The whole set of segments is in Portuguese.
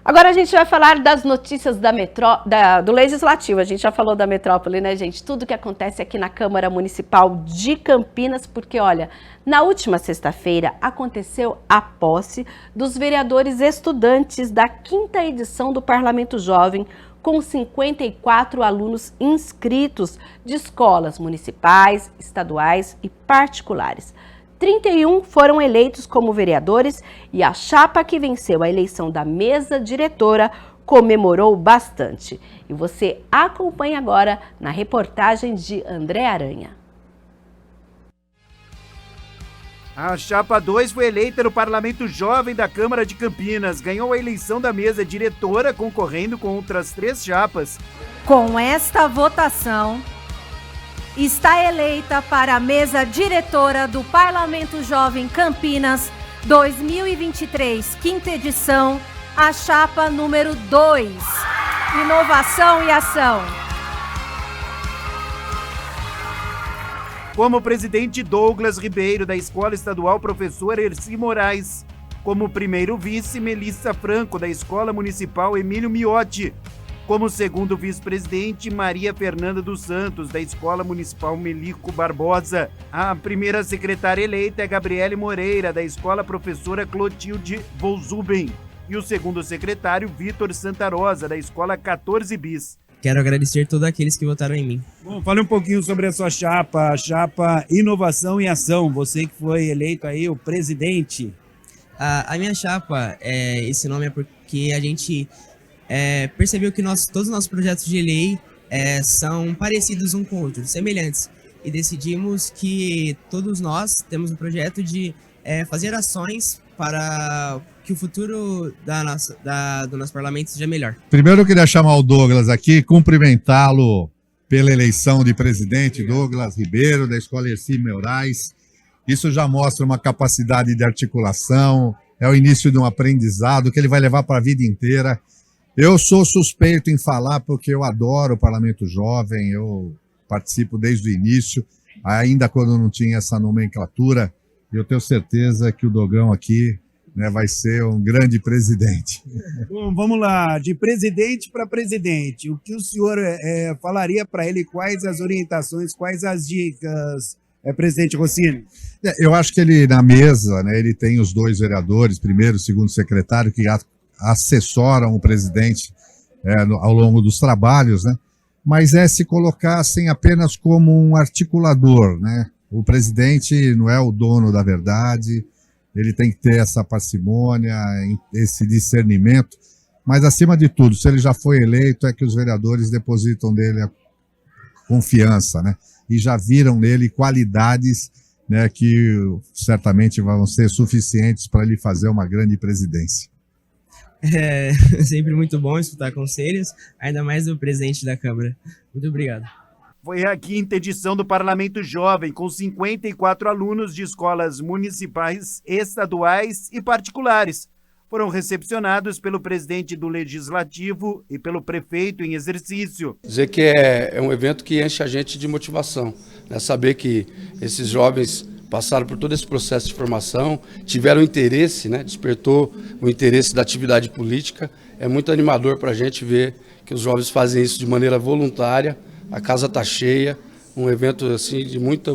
Agora a gente vai falar das notícias do Legislativo. A gente já falou da metrópole, né, gente? Tudo que acontece aqui na Câmara Municipal de Campinas, porque, olha, na última sexta-feira aconteceu a posse dos vereadores estudantes da 5ª edição do Parlamento Jovem, com 54 alunos inscritos de escolas municipais, estaduais e particulares. 31 foram eleitos como vereadores e a chapa que venceu a eleição da mesa diretora comemorou bastante. E você acompanha agora na reportagem de André Aranha. A chapa 2 foi eleita no Parlamento Jovem da Câmara de Campinas. Ganhou a eleição da mesa diretora, concorrendo com outras 3 chapas. Com esta votação, está eleita para a mesa diretora do Parlamento Jovem Campinas 2023, 5ª edição, a chapa número 2, Inovação e Ação. Como presidente, Douglas Ribeiro, da Escola Estadual Professor Erci Moraes. Como primeiro vice, Melissa Franco, da Escola Municipal Emílio Miotti. Como segundo vice-presidente, Maria Fernanda dos Santos, da Escola Municipal Melico Barbosa. A primeira secretária eleita é Gabriele Moreira, da Escola Professora Clotilde Volzuben. E o segundo secretário, Vitor Santarosa, da Escola 14 Bis. Quero agradecer a todos aqueles que votaram em mim. Bom, fale um pouquinho sobre a sua chapa, a chapa Inovação e Ação. Você que foi eleito aí o presidente. A minha chapa, esse nome é porque a gente percebeu que todos os nossos projetos de lei são parecidos um com o outro, semelhantes. E decidimos que todos nós temos um projeto de fazer ações para que o futuro do nosso parlamento seja melhor. Primeiro eu queria chamar o Douglas aqui, cumprimentá-lo pela eleição de presidente. Douglas Ribeiro, da Escola Erci Moraes. Isso já mostra uma capacidade de articulação, é o início de um aprendizado que ele vai levar para a vida inteira. Eu sou suspeito em falar porque eu adoro o Parlamento Jovem, eu participo desde o início, ainda quando não tinha essa nomenclatura. Eu tenho certeza que o Dogão aqui, né, vai ser um grande presidente. Bom, vamos lá, de presidente para presidente, o que o senhor falaria para ele, quais as orientações, quais as dicas, presidente Rossini? Eu acho que ele, na mesa, né, ele tem os 2 vereadores, primeiro e segundo secretário, que assessoram o presidente ao longo dos trabalhos, né, mas se colocassem apenas como um articulador, né? O presidente não é o dono da verdade, ele tem que ter essa parcimônia, esse discernimento, mas acima de tudo, se ele já foi eleito, é que os vereadores depositam nele a confiança, né? E já viram nele qualidades, né, que certamente vão ser suficientes para ele fazer uma grande presidência. É sempre muito bom escutar conselhos, ainda mais do presidente da Câmara. Muito obrigado. Foi a 5ª edição do Parlamento Jovem, com 54 alunos de escolas municipais, estaduais e particulares. Foram recepcionados pelo presidente do Legislativo e pelo prefeito em exercício. Dizer que é um evento que enche a gente de motivação, né? Saber que esses jovens passaram por todo esse processo de formação, tiveram interesse, né? Despertou o interesse da atividade política. É muito animador para a gente ver que os jovens fazem isso de maneira voluntária. A casa está cheia, um evento assim, de muita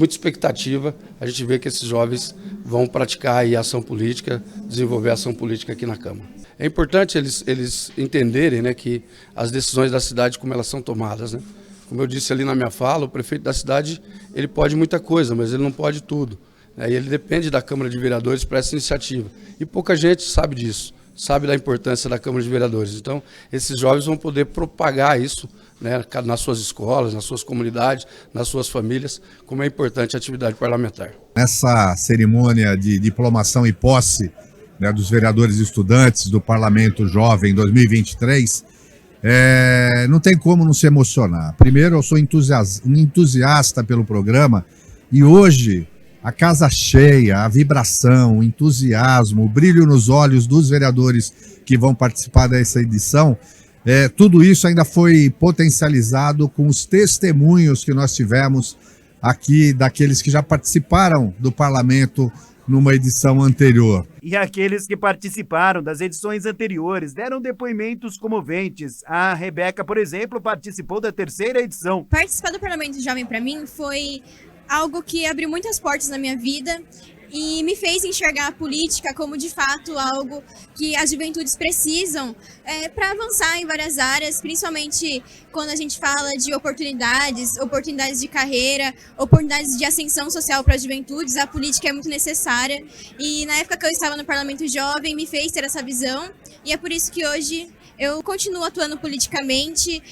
expectativa. A gente vê que esses jovens vão praticar aí ação política, desenvolver ação política aqui na Câmara. É importante eles entenderem, né, que as decisões da cidade, como elas são tomadas, né? Como eu disse ali na minha fala, o prefeito da cidade ele pode muita coisa, mas ele não pode tudo, né? E ele depende da Câmara de Vereadores para essa iniciativa. E pouca gente sabe disso, sabe da importância da Câmara de Vereadores. Então, esses jovens vão poder propagar isso, né, nas suas escolas, nas suas comunidades, nas suas famílias, como é importante a atividade parlamentar. Nessa cerimônia de diplomação e posse, né, dos vereadores e estudantes do Parlamento Jovem 2023, não tem como não se emocionar. Primeiro, eu sou um entusiasta pelo programa e hoje a casa cheia, a vibração, o entusiasmo, o brilho nos olhos dos vereadores que vão participar dessa edição, tudo isso ainda foi potencializado com os testemunhos que nós tivemos aqui daqueles que já participaram do parlamento numa edição anterior. E aqueles que participaram das edições anteriores deram depoimentos comoventes. A Rebeca, por exemplo, participou da 3ª edição. Participar do Parlamento Jovem para mim foi algo que abriu muitas portas na minha vida e me fez enxergar a política como, de fato, algo que as juventudes precisam para avançar em várias áreas, principalmente quando a gente fala de oportunidades de carreira, oportunidades de ascensão social para as juventudes. A política é muito necessária e na época que eu estava no Parlamento Jovem me fez ter essa visão e é por isso que hoje eu continuo atuando politicamente,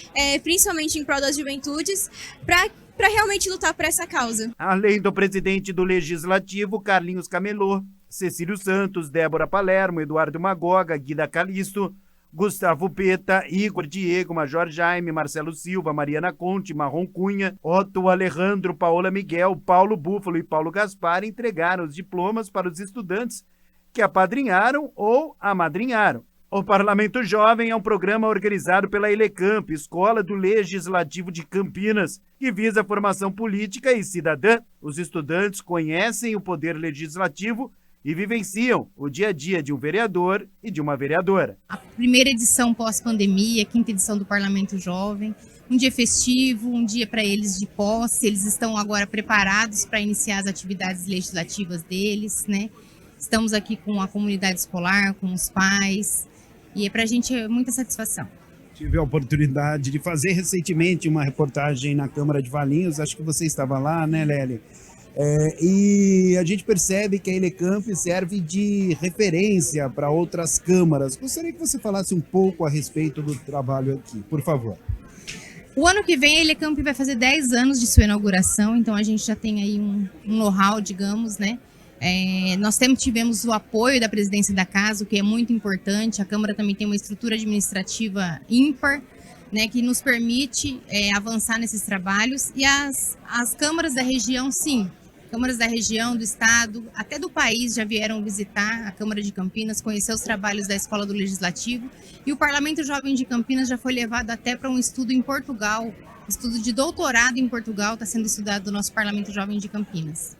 principalmente em prol das juventudes, para realmente lutar por essa causa. Além do presidente do Legislativo, Carlinhos Camelô, Cecílio Santos, Débora Palermo, Eduardo Magoga, Guida Calisto, Gustavo Peta, Igor Diego, Major Jaime, Marcelo Silva, Mariana Conte, Marrom Cunha, Otto Alejandro, Paola Miguel, Paulo Búfalo e Paulo Gaspar entregaram os diplomas para os estudantes que apadrinharam ou amadrinharam. O Parlamento Jovem é um programa organizado pela Elecamp, Escola do Legislativo de Campinas, que visa a formação política e cidadã. Os estudantes conhecem o poder legislativo e vivenciam o dia a dia de um vereador e de uma vereadora. A primeira edição pós-pandemia, a 5ª edição do Parlamento Jovem, um dia festivo, um dia para eles de posse, eles estão agora preparados para iniciar as atividades legislativas deles, né? Estamos aqui com a comunidade escolar, com os pais, e para a gente é muita satisfação. Tive a oportunidade de fazer recentemente uma reportagem na Câmara de Valinhos, acho que você estava lá, né, Lely? E a gente percebe que a Elecamp serve de referência para outras câmaras. Gostaria que você falasse um pouco a respeito do trabalho aqui, por favor. O ano que vem a Elecamp vai fazer 10 anos de sua inauguração, então a gente já tem aí um know-how, digamos, né? Nós tivemos o apoio da presidência da casa, o que é muito importante. A Câmara também tem uma estrutura administrativa ímpar, né, que nos permite avançar nesses trabalhos. E as câmaras da região, sim, câmaras da região, do estado, até do país já vieram visitar a Câmara de Campinas, conhecer os trabalhos da Escola do Legislativo. E o Parlamento Jovem de Campinas já foi levado até para um estudo em Portugal, estudo de doutorado em Portugal, está sendo estudado no nosso Parlamento Jovem de Campinas.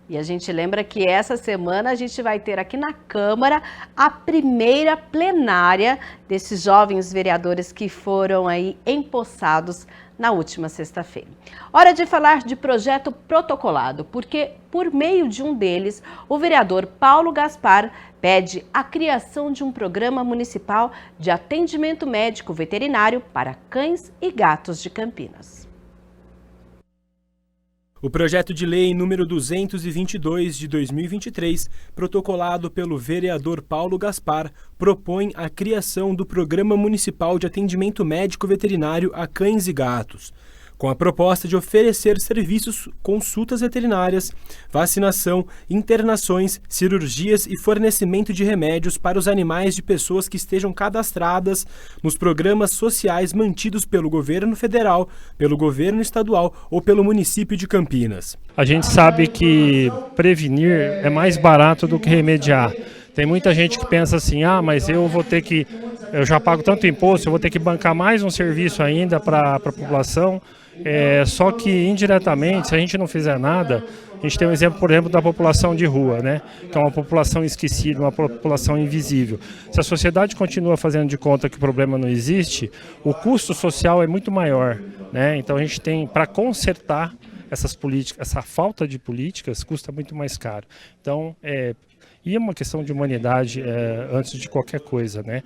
E a gente lembra que essa semana a gente vai ter aqui na Câmara a primeira plenária desses jovens vereadores que foram aí empossados na última sexta-feira. Hora de falar de projeto protocolado, porque por meio de um deles, o vereador Paulo Gaspar pede a criação de um programa municipal de atendimento médico veterinário para cães e gatos de Campinas. O projeto de lei número 222 de 2023, protocolado pelo vereador Paulo Gaspar, propõe a criação do Programa Municipal de Atendimento Médico Veterinário a Cães e Gatos, com a proposta de oferecer serviços, consultas veterinárias, vacinação, internações, cirurgias e fornecimento de remédios para os animais de pessoas que estejam cadastradas nos programas sociais mantidos pelo governo federal, pelo governo estadual ou pelo município de Campinas. A gente sabe que prevenir é mais barato do que remediar. Tem muita gente que pensa assim, mas eu já pago tanto imposto, eu vou ter que bancar mais um serviço ainda para a população. Só que indiretamente, se a gente não fizer nada, a gente tem um exemplo, por exemplo, da população de rua, né? Que é uma população esquecida, uma população invisível. Se a sociedade continua fazendo de conta que o problema não existe, o custo social é muito maior, né? Então a gente tem, para consertar essas políticas, essa falta de políticas, custa muito mais caro. Então, e é uma questão de humanidade antes de qualquer coisa, né?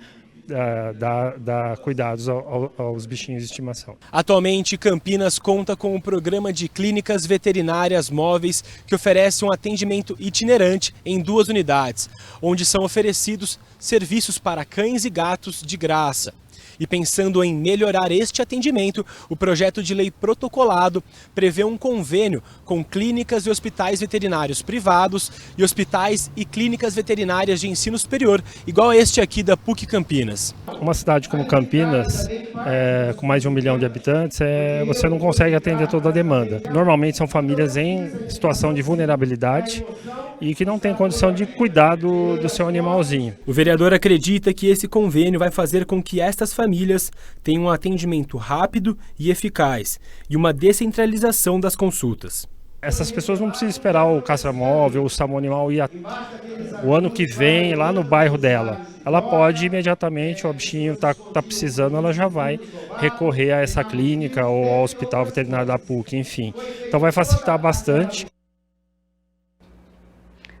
Dar cuidados aos bichinhos de estimação. Atualmente, Campinas conta com um programa de clínicas veterinárias móveis que oferece um atendimento itinerante em 2 unidades, onde são oferecidos serviços para cães e gatos de graça. E pensando em melhorar este atendimento, o projeto de lei protocolado prevê um convênio com clínicas e hospitais veterinários privados e hospitais e clínicas veterinárias de ensino superior, igual a este aqui da PUC Campinas. Uma cidade como Campinas, com mais de 1 milhão de habitantes, você não consegue atender toda a demanda. Normalmente são famílias em situação de vulnerabilidade e que não têm condição de cuidar do seu animalzinho. O vereador acredita que esse convênio vai fazer com que estas famílias tenham um atendimento rápido e eficaz e uma descentralização das consultas. essas pessoas não precisam esperar o caça-móvel, o SAMU animal ir o ano que vem lá no bairro dela. Ela pode imediatamente, o bichinho está precisando, ela já vai recorrer a essa clínica ou ao hospital veterinário da PUC, enfim. Então vai facilitar bastante.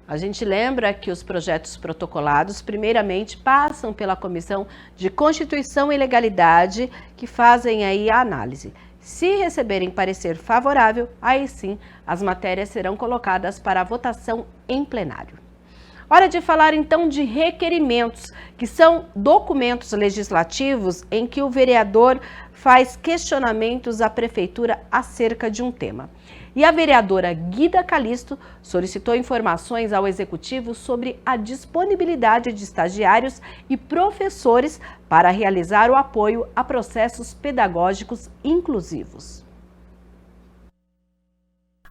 A gente lembra que os projetos protocolados, primeiramente, passam pela Comissão de Constituição e Legalidade, que fazem aí a análise. Se receberem parecer favorável, aí sim as matérias serão colocadas para votação em plenário. Hora de falar então de requerimentos, que são documentos legislativos em que o vereador faz questionamentos à prefeitura acerca de um tema. E a vereadora Guida Calisto solicitou informações ao executivo sobre a disponibilidade de estagiários e professores para realizar o apoio a processos pedagógicos inclusivos.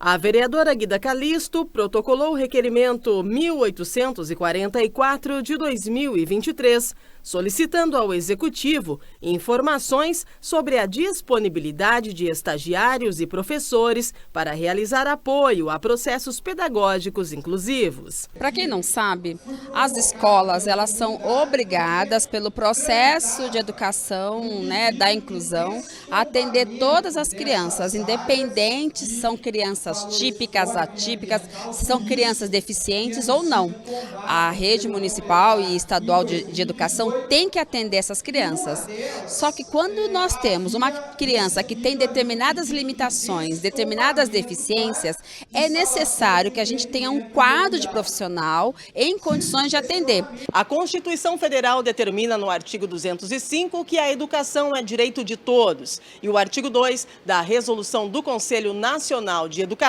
A vereadora Guida Calisto protocolou o requerimento 1844 de 2023, solicitando ao Executivo informações sobre a disponibilidade de estagiários e professores para realizar apoio a processos pedagógicos inclusivos. Para quem não sabe, as escolas elas são obrigadas pelo processo de educação, da inclusão, a atender todas as crianças, independente se são crianças típicas, atípicas, se são crianças deficientes ou não. A rede municipal e estadual de educação tem que atender essas crianças. Só que quando nós temos uma criança que tem determinadas limitações, determinadas deficiências, é necessário que a gente tenha um quadro de profissional em condições de atender. A Constituição Federal determina no artigo 205 que a educação é direito de todos. E o artigo 2 da Resolução do Conselho Nacional de Educação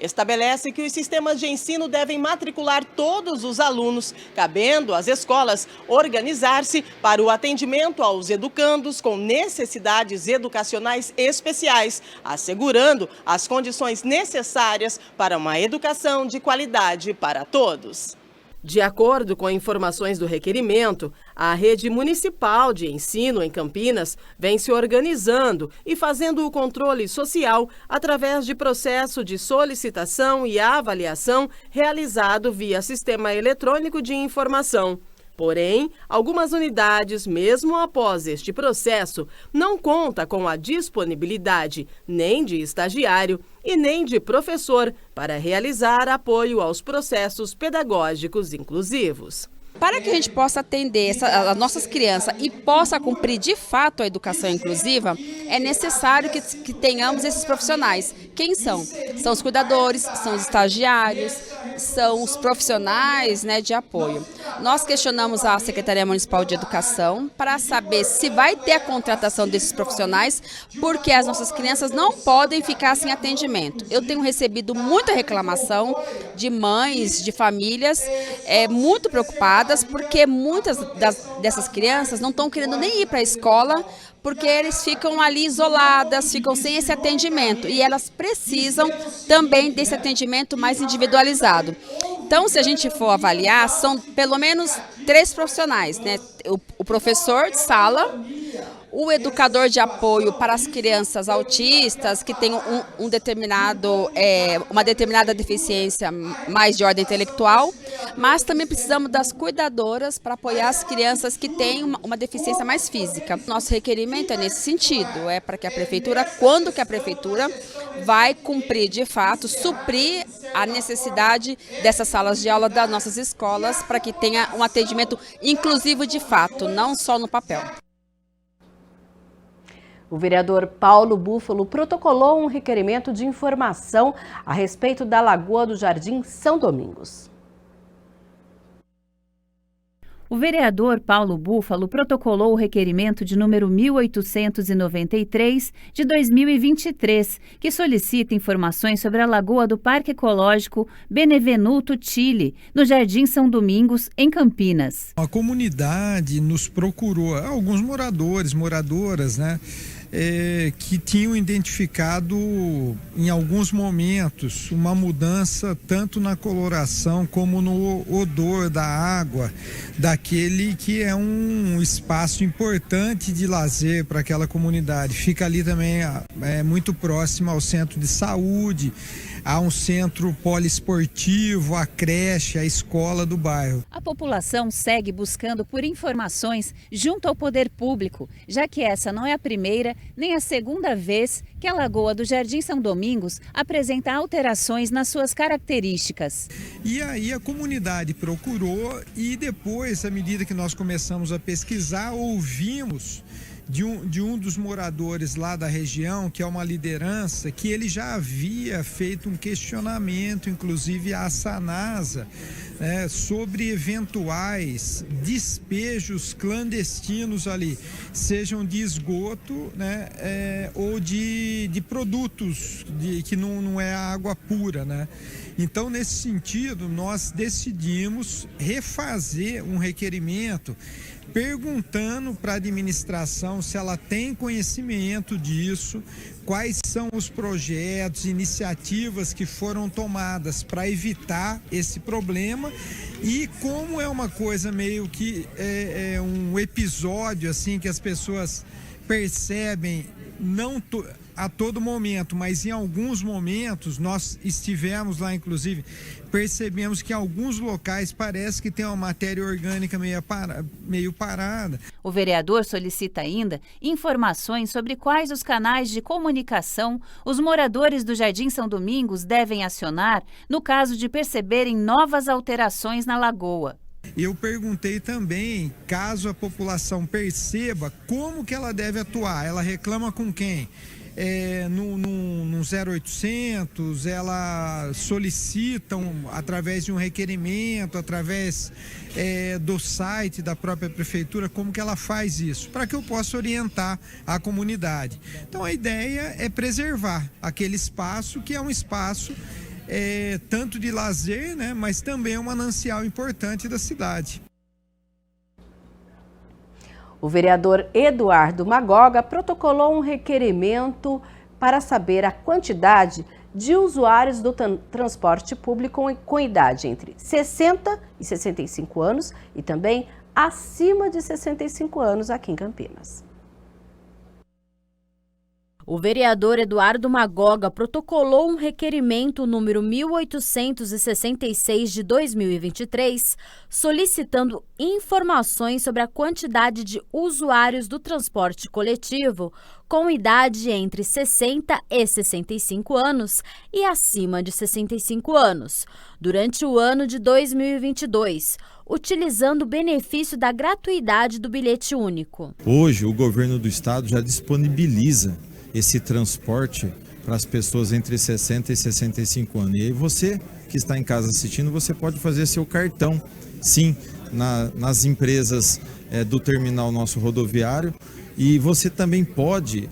estabelece que os sistemas de ensino devem matricular todos os alunos, cabendo às escolas organizar-se para o atendimento aos educandos com necessidades educacionais especiais, assegurando as condições necessárias para uma educação de qualidade para todos. De acordo com informações do requerimento, a rede municipal de ensino em Campinas vem se organizando e fazendo o controle social através de processo de solicitação e avaliação realizado via sistema eletrônico de informação. Porém, algumas unidades, mesmo após este processo, não contam com a disponibilidade nem de estagiário e nem de professor para realizar apoio aos processos pedagógicos inclusivos. Para que a gente possa atender as nossas crianças e possa cumprir de fato a educação inclusiva, é necessário que tenhamos esses profissionais. Quem são? São os cuidadores, são os estagiários, são os profissionais de apoio. Nós questionamos a Secretaria Municipal de Educação para saber se vai ter a contratação desses profissionais, porque as nossas crianças não podem ficar sem atendimento. Eu tenho recebido muita reclamação de mães, de famílias muito preocupadas, porque muitas dessas crianças não estão querendo nem ir para a escola, porque eles ficam ali isoladas, ficam sem esse atendimento e elas precisam também desse atendimento mais individualizado. Então, se a gente for avaliar, são pelo menos 3 profissionais, o professor de sala, o educador de apoio para as crianças autistas que têm uma determinada deficiência mais de ordem intelectual, mas também precisamos das cuidadoras para apoiar as crianças que têm uma deficiência mais física. Nosso requerimento é nesse sentido, é para que a prefeitura, quando que a prefeitura vai cumprir de fato, suprir a necessidade dessas salas de aula das nossas escolas para que tenha um atendimento inclusivo de fato, não só no papel. O vereador Paulo Búfalo protocolou um requerimento de informação a respeito da Lagoa do Jardim São Domingos. O vereador Paulo Búfalo protocolou o requerimento de número 1893 de 2023, que solicita informações sobre a Lagoa do Parque Ecológico Benevenuto Tille, no Jardim São Domingos, em Campinas. A comunidade nos procurou, alguns moradoras, que tinham identificado em alguns momentos uma mudança tanto na coloração como no odor da água, daquele que é um espaço importante de lazer para aquela comunidade. Fica ali também muito próximo ao centro de saúde, há um centro poliesportivo, a creche, a escola do bairro. A população segue buscando por informações junto ao poder público, já que essa não é a primeira nem a segunda vez que a Lagoa do Jardim São Domingos apresenta alterações nas suas características. E aí a comunidade procurou e depois, à medida que nós começamos a pesquisar, ouvimos de um dos moradores lá da região, que é uma liderança, que ele já havia feito um questionamento, inclusive à Sanasa, sobre eventuais despejos clandestinos ali, sejam de esgoto, ou de produtos que não é água pura, né? Então, nesse sentido, nós decidimos refazer um requerimento perguntando para a administração se ela tem conhecimento disso, quais são os projetos, iniciativas que foram tomadas para evitar esse problema e como é uma coisa meio que é um episódio assim que as pessoas percebem, não a todo momento, mas em alguns momentos nós estivemos lá, inclusive, percebemos que em alguns locais parece que tem uma matéria orgânica meio parada. O vereador solicita ainda informações sobre quais os canais de comunicação os moradores do Jardim São Domingos devem acionar no caso de perceberem novas alterações na lagoa. Eu perguntei também, caso a população perceba, como que ela deve atuar, ela reclama com quem? No 0800, ela solicita através de um requerimento, através do site da própria prefeitura, como que ela faz isso, para que eu possa orientar a comunidade. Então a ideia é preservar aquele espaço que é um espaço tanto de lazer, né, mas também é um manancial importante da cidade. O vereador Eduardo Magoga protocolou um requerimento para saber a quantidade de usuários do transporte público com idade entre 60 e 65 anos e também acima de 65 anos aqui em Campinas. O vereador Eduardo Magoga protocolou um requerimento número 1866 de 2023, solicitando informações sobre a quantidade de usuários do transporte coletivo com idade entre 60 e 65 anos e acima de 65 anos, durante o ano de 2022, utilizando o benefício da gratuidade do bilhete único. Hoje, o governo do estado já disponibiliza esse transporte para as pessoas entre 60 e 65 anos. E aí você que está em casa assistindo, você pode fazer seu cartão, sim, nas empresas do terminal nosso rodoviário, e você também pode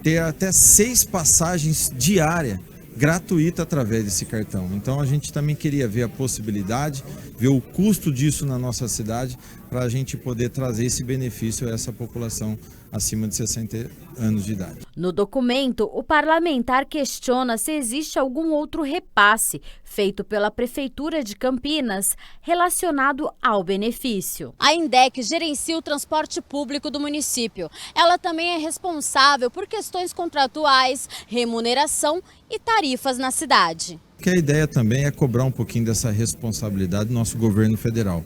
ter até 6 passagens diárias gratuita através desse cartão. Então a gente também queria ver a possibilidade, ver o custo disso na nossa cidade, para a gente poder trazer esse benefício a essa população acima de 60 anos de idade. No documento, o parlamentar questiona se existe algum outro repasse feito pela Prefeitura de Campinas relacionado ao benefício. A INDEC gerencia o transporte público do município. Ela também é responsável por questões contratuais, remuneração e tarifas na cidade. Que a ideia também é cobrar um pouquinho dessa responsabilidade do nosso governo federal,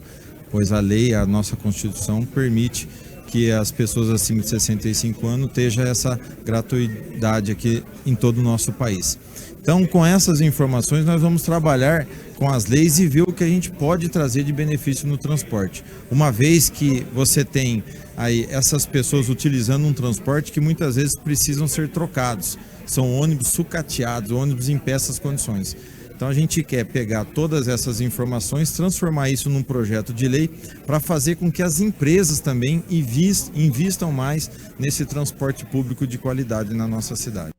pois a lei, a nossa Constituição, permite que as pessoas acima de 65 anos tenham essa gratuidade aqui em todo o nosso país. Então, com essas informações, nós vamos trabalhar com as leis e ver o que a gente pode trazer de benefício no transporte. Uma vez que você tem aí essas pessoas utilizando um transporte que muitas vezes precisam ser trocados. São ônibus sucateados, ônibus em péssimas condições. Então a gente quer pegar todas essas informações, transformar isso num projeto de lei para fazer com que as empresas também invistam mais nesse transporte público de qualidade na nossa cidade.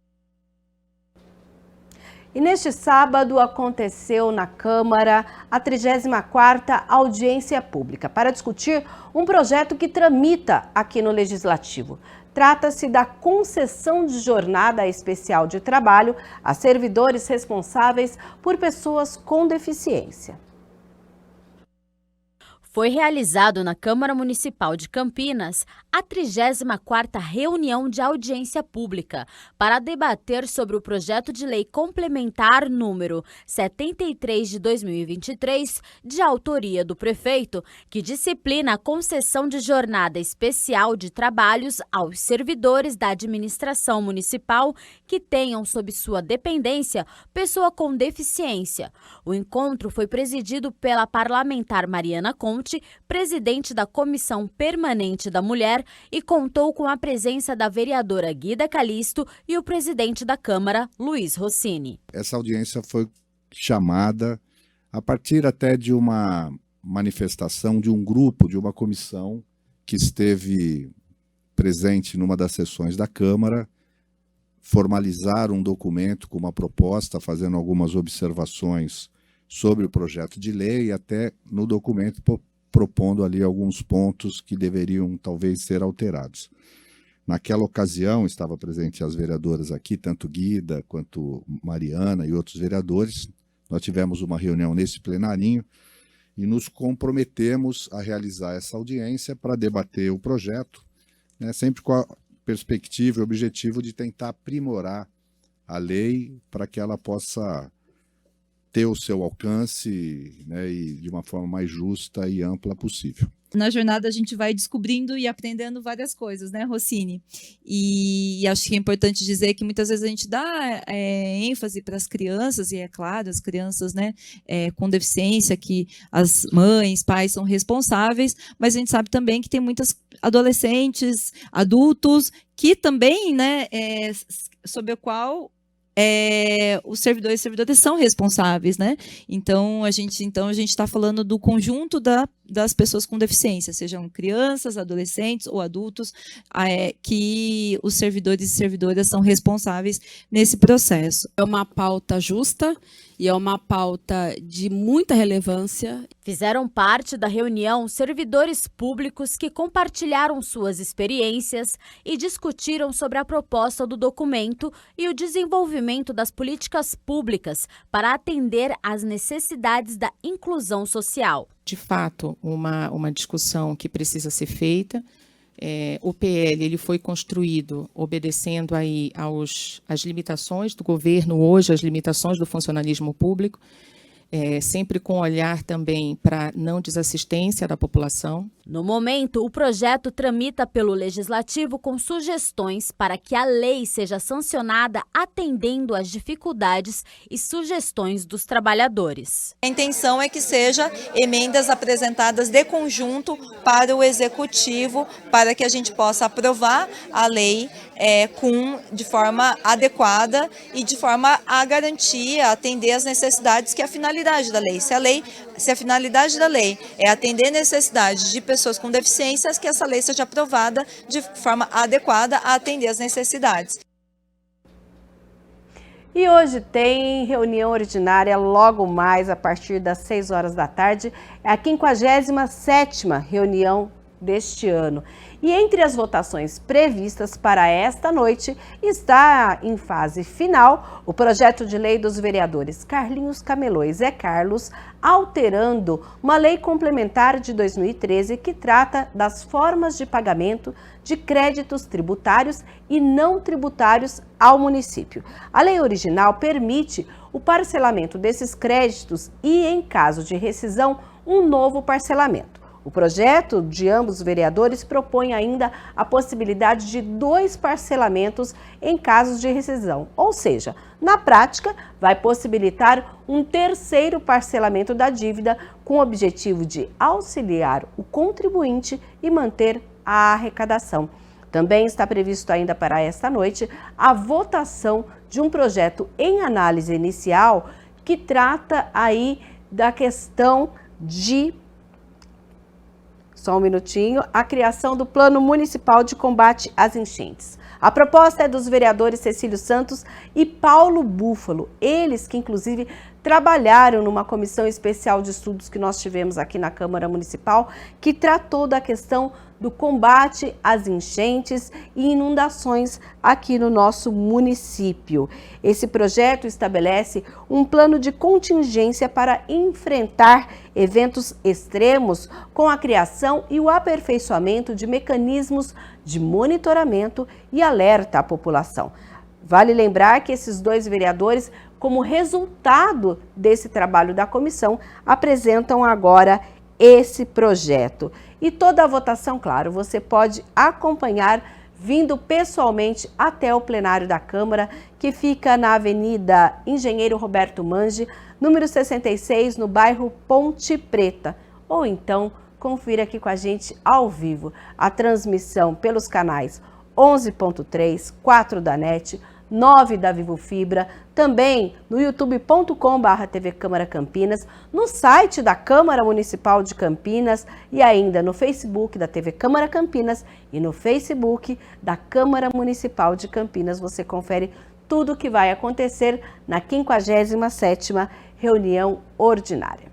E neste sábado aconteceu na Câmara a 34ª audiência pública para discutir um projeto que tramita aqui no Legislativo. Trata-se da concessão de jornada especial de trabalho a servidores responsáveis por pessoas com deficiência. Foi realizado na Câmara Municipal de Campinas a 34ª reunião de audiência pública para debater sobre o projeto de lei complementar número 73 de 2023, de autoria do prefeito, que disciplina a concessão de jornada especial de trabalhos aos servidores da administração municipal que tenham sob sua dependência pessoa com deficiência. O encontro foi presidido pela parlamentar Mariana Conte, presidente da Comissão Permanente da Mulher, e contou com a presença da vereadora Guida Calisto e o presidente da Câmara, Luiz Rossini. Essa audiência foi chamada a partir até de uma manifestação de um grupo, de uma comissão que esteve presente numa das sessões da Câmara, formalizar um documento com uma proposta, fazendo algumas observações sobre o projeto de lei e até no documento propondo ali alguns pontos que deveriam talvez ser alterados. Naquela ocasião, estava presente as vereadoras aqui, tanto Guida quanto Mariana e outros vereadores. Nós tivemos uma reunião nesse plenarinho e nos comprometemos a realizar essa audiência para debater o projeto, né, sempre com a perspectiva e objetivo de tentar aprimorar a lei para que ela possa ter o seu alcance, né, e de uma forma mais justa e ampla possível. Na jornada a gente vai descobrindo e aprendendo várias coisas, né, Rossini? E acho que é importante dizer que muitas vezes a gente dá ênfase para as crianças, e é claro, as crianças, né, com deficiência, que as mães, pais são responsáveis, mas a gente sabe também que tem muitas adolescentes, adultos, que também, né, sobre o qual os servidores e servidoras são responsáveis, né? Então a gente está falando do conjunto das pessoas com deficiência, sejam crianças, adolescentes ou adultos, que os servidores e servidoras são responsáveis nesse processo. É uma pauta justa e é uma pauta de muita relevância. Fizeram parte da reunião servidores públicos que compartilharam suas experiências e discutiram sobre a proposta do documento e o desenvolvimento das políticas públicas para atender às necessidades da inclusão social. De fato, uma discussão que precisa ser feita. O PL ele foi construído obedecendo aí às limitações do governo hoje, às limitações do funcionalismo público, sempre com olhar também para não desassistência da população. No momento, o projeto tramita pelo Legislativo com sugestões para que a lei seja sancionada atendendo às dificuldades e sugestões dos trabalhadores. A intenção é que sejam emendas apresentadas de conjunto para o Executivo, para que a gente possa aprovar a lei de forma adequada e de forma a garantir, a atender às necessidades, que é a finalidade da lei. Se a finalidade da lei é atender necessidades de pessoas com deficiências, que essa lei seja aprovada de forma adequada a atender às necessidades. E hoje tem reunião ordinária logo mais a partir das 6 horas da tarde, é a 57ª reunião deste ano. E entre as votações previstas para esta noite está em fase final o projeto de lei dos vereadores Carlinhos Camelô e Zé Carlos, alterando uma lei complementar de 2013 que trata das formas de pagamento de créditos tributários e não tributários ao município. A lei original permite o parcelamento desses créditos e, em caso de rescisão, um novo parcelamento. O projeto de ambos os vereadores propõe ainda a possibilidade de 2 parcelamentos em casos de rescisão, ou seja, na prática, vai possibilitar um 3º parcelamento da dívida com o objetivo de auxiliar o contribuinte e manter a arrecadação. Também está previsto ainda para esta noite a votação de um projeto em análise inicial que trata aí da questão de a criação do Plano Municipal de Combate às Enchentes. A proposta é dos vereadores Cecílio Santos e Paulo Búfalo, eles que inclusive trabalharam numa comissão especial de estudos que nós tivemos aqui na Câmara Municipal, que tratou da questão do combate às enchentes e inundações aqui no nosso município. Esse projeto estabelece um plano de contingência para enfrentar eventos extremos com a criação e o aperfeiçoamento de mecanismos de monitoramento e alerta à população. Vale lembrar que esses dois vereadores, como resultado desse trabalho da comissão, apresentam agora esse projeto. E toda a votação, claro, você pode acompanhar vindo pessoalmente até o plenário da Câmara, que fica na Avenida Engenheiro Roberto Mange, número 66, no bairro Ponte Preta. Ou então, confira aqui com a gente ao vivo a transmissão pelos canais 11.3, 4 da NET, 9 da Vivo Fibra, também no youtube.com/TV Câmara Campinas, no site da Câmara Municipal de Campinas e ainda no Facebook da TV Câmara Campinas e no Facebook da Câmara Municipal de Campinas. Você confere tudo o que vai acontecer na 57ª reunião ordinária.